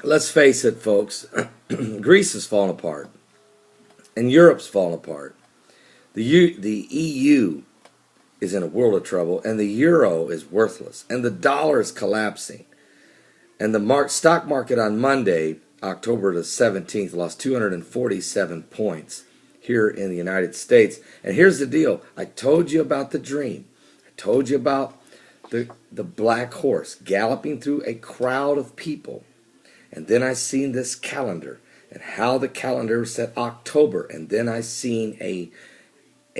let's face it, folks. Greece is falling apart, and Europe's falling apart. The EU is in a world of trouble, and the euro is worthless, and the dollar is collapsing. And the stock market on Monday, October the 17th, lost 247 points here in the United States. And here's the deal. I told you about the dream. I told you about the black horse galloping through a crowd of people. And then I seen this calendar and how the calendar said October. And then I seen a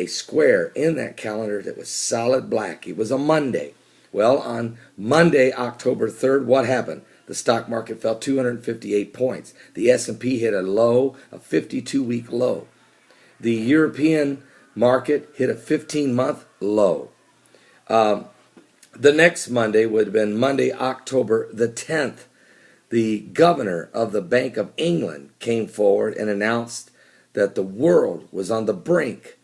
square in that calendar that was solid black. It was a Monday. Well, on Monday, October 3rd, what happened? The stock market fell 258 points. The S&P hit a low, a 52-week low. The European market hit a 15-month low. The next Monday would have been Monday, October the 10th. The governor of the Bank of England came forward and announced that the world was on the brink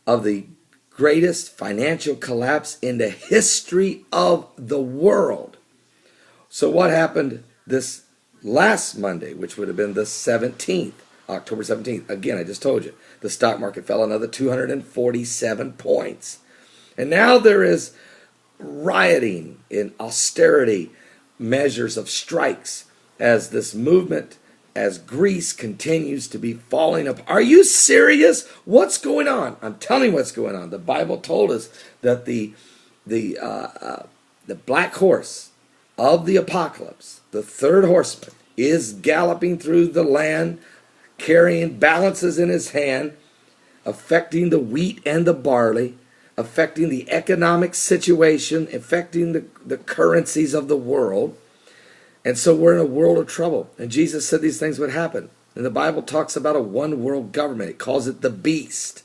of the greatest financial collapse in the history of the world. So what happened this last Monday, which would have been the 17th, October 17th? Again, I just told you, the stock market fell another 247 points. And now there is rioting in austerity measures of strikes as this movement, as Greece continues to be falling apart. Are you serious? What's going on? I'm telling you what's going on. The Bible told us that the black horse of the apocalypse, the third horseman, is galloping through the land, carrying balances in his hand, affecting the wheat and the barley, affecting the economic situation, affecting the currencies of the world. And so we're in a world of trouble. And Jesus said these things would happen. And the Bible talks about a one world government. It calls it the beast.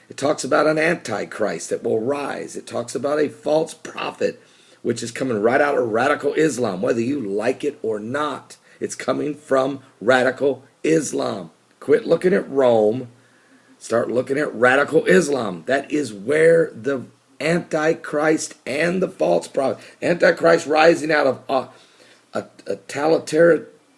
It talks about an antichrist that will rise. It talks about a false prophet, which is coming right out of radical Islam, whether you like it or not. It's coming from radical Islam. Quit looking at Rome. Start looking at radical Islam. that is where the Antichrist and the false prophet, Antichrist rising out of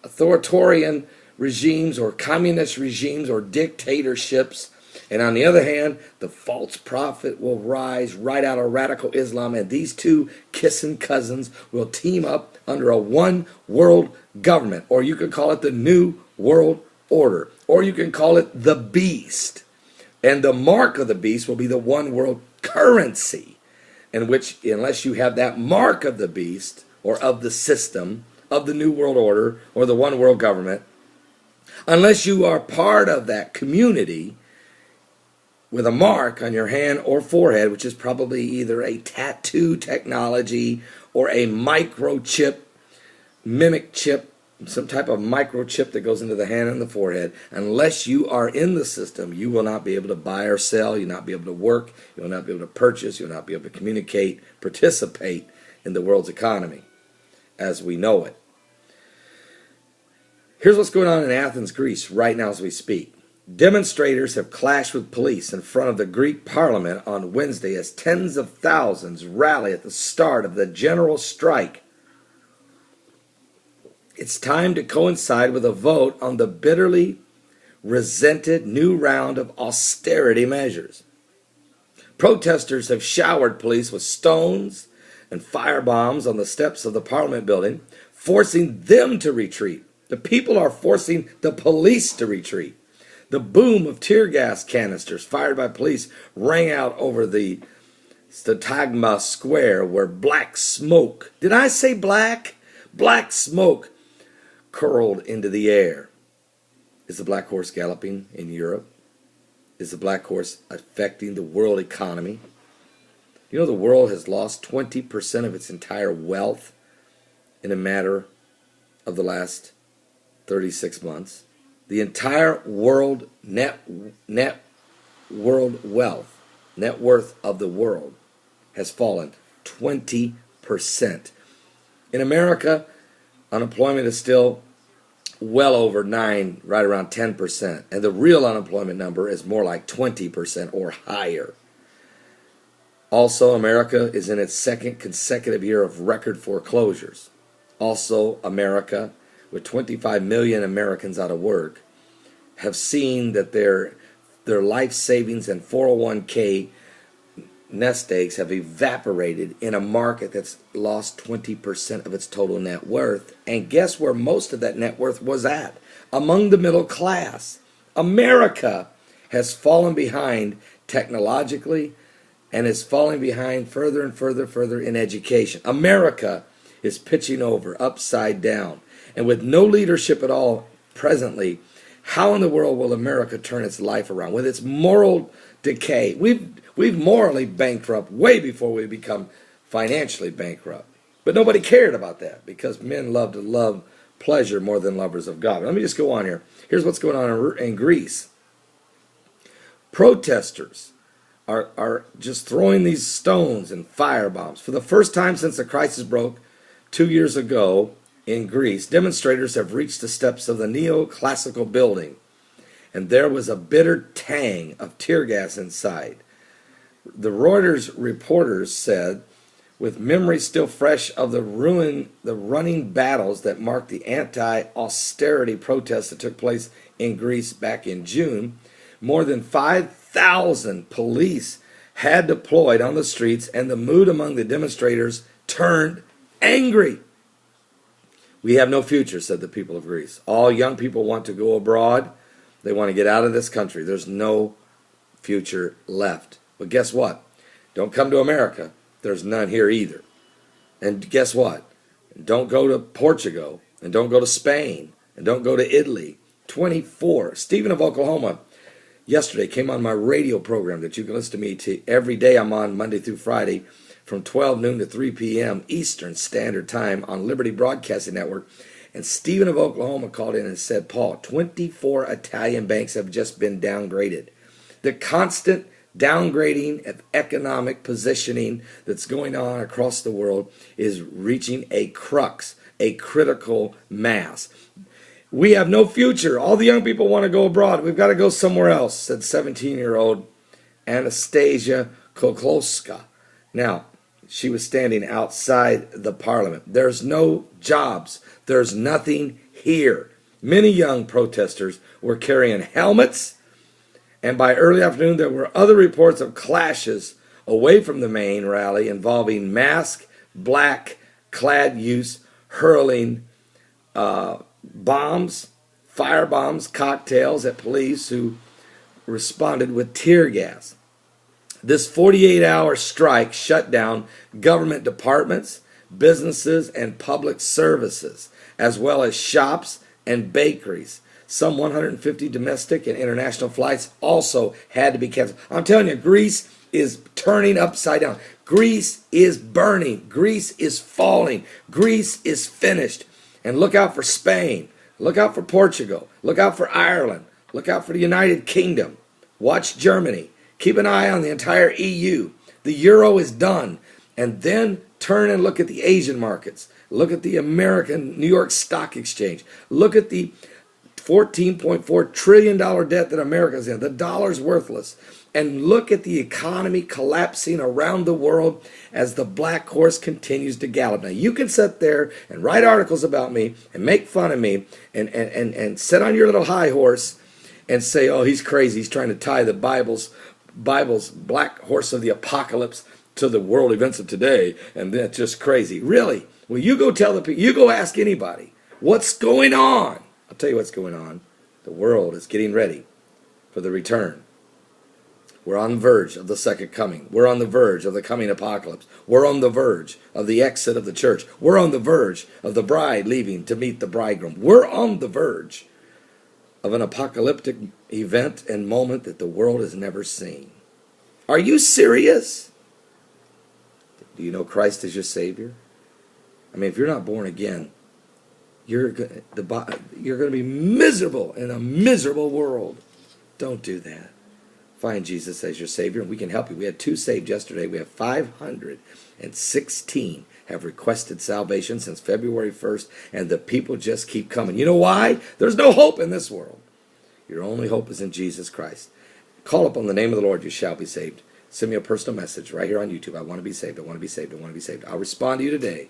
authoritarian regimes or communist regimes or dictatorships. And on the other hand, the false prophet will rise right out of radical Islam, and these two kissing cousins will team up under a one world government, or you could call it the New World Order, or you can call it the beast. And the mark of the beast will be the one world currency, in which, unless you have that mark of the beast or of the system of the New World Order or the one world government, unless you are part of that community with a mark on your hand or forehead, which is probably either a tattoo technology or a microchip, mimic chip, some type of microchip that goes into the hand and the forehead. Unless you are in the system, you will not be able to buy or sell. You'll not be able to work. You'll not be able to purchase. You'll not be able to communicate, participate in the world's economy as we know it. Here's what's going on in Athens, Greece, right now as we speak. Demonstrators have clashed with police in front of the Greek parliament on Wednesday as tens of thousands rally at the start of the general strike. It's time to coincide with a vote on the bitterly resented new round of austerity measures. Protesters have showered police with stones and firebombs on the steps of the parliament building, forcing them to retreat. The people are forcing the police to retreat. The boom of tear gas canisters fired by police rang out over the Syntagma Square, where black smoke, did I say black? Black smoke curled into the air. Is the black horse galloping in Europe? Is the black horse affecting the world economy? You know, the world has lost 20% of its entire wealth in a matter of the last 36 months. The entire world net world wealth, net worth of the world has fallen 20%. In America, unemployment is still well over 9, right around 10%. And the real unemployment number is more like 20% or higher. Also, America is in its second consecutive year of record foreclosures. Also, America, with 25 million Americans out of work, have seen that their life savings and 401k nest eggs have evaporated in a market that's lost 20% of its total net worth. And guess where most of that net worth was at? Among the middle class. America has fallen behind technologically and is falling behind further and further in education. America is pitching over, upside down. And with no leadership at all presently, how in the world will America turn its life around? With its moral decay, we've morally bankrupt way before we become financially bankrupt. But nobody cared about that because men love to love pleasure more than lovers of God. Let me just go on here. Here's what's going on in Greece. Protesters are just throwing these stones and firebombs. For the first time since the crisis broke 2 years ago in Greece, demonstrators have reached the steps of the neoclassical building, and there was a bitter tang of tear gas inside. The Reuters reporters said, with memories still fresh of the running battles that marked the anti-austerity protests that took place in Greece back in June, more than 5,000 police had deployed on the streets, and the mood among the demonstrators turned angry. We have no future, said the people of Greece. All young people want to go abroad. They want to get out of this country. There's no future left. But guess what? Don't come to America. There's none here either. And guess what? Don't go to Portugal, and don't go to Spain, and don't go to Italy. 24. Stephen of Oklahoma yesterday came on my radio program that you can listen to me to every day. I'm on Monday through Friday from 12 noon to 3 p.m. Eastern Standard Time on Liberty Broadcasting Network. And Stephen of Oklahoma called in and said, Paul, 24 Italian banks have just been downgraded. The constant downgrading of economic positioning that's going on across the world is reaching a crux, a critical mass. We have no future. All the young people want to go abroad. We've got to go somewhere else, said 17-year-old Anastasia Koklowska. Now, she was standing outside the parliament. There's no jobs. There's nothing here. Many young protesters were carrying helmets, and by early afternoon there were other reports of clashes away from the main rally involving masked, black-clad youths hurling bombs, firebombs, cocktails at police who responded with tear gas. This 48-hour strike shut down government departments, businesses, and public services, as well as shops and bakeries. Some 150 domestic and international flights also had to be canceled. I'm telling you, Greece is turning upside down. Greece is burning. Greece is falling. Greece is finished. And look out for Spain. Look out for Portugal. Look out for Ireland. Look out for the United Kingdom. Watch Germany. Keep an eye on the entire EU. The euro is done. And then turn and look at the Asian markets. Look at the American New York Stock Exchange. Look at the $14.4 trillion debt that America's in. The dollar's worthless. And look at the economy collapsing around the world as the black horse continues to gallop. Now, you can sit there and write articles about me and make fun of me and sit on your little high horse and say, oh, he's crazy. He's trying to tie the Bible's black horse of the apocalypse to the world events of today, and that's just crazy. Really? Well, you go tell the people, you go ask anybody, what's going on? I'll tell you what's going on. The world is getting ready for the return. We're on the verge of the second coming. We're on the verge of the coming apocalypse. We're on the verge of the exit of the church. We're on the verge of the bride leaving to meet the bridegroom. We're on the verge of an apocalyptic event and moment that the world has never seen. Are you serious? Do you know Christ is your Savior? I mean, if you're not born again, you're going to be miserable in a miserable world. Don't do that. Find Jesus as your Savior, and we can help you. We had 2 saved yesterday. We have 516 have requested salvation since February 1st, and the people just keep coming. You know why? There's no hope in this world. Your only hope is in Jesus Christ. Call upon the name of the Lord, you shall be saved. Send me a personal message right here on YouTube. I want to be saved. I want to be saved. I want to be saved. I'll respond to you today.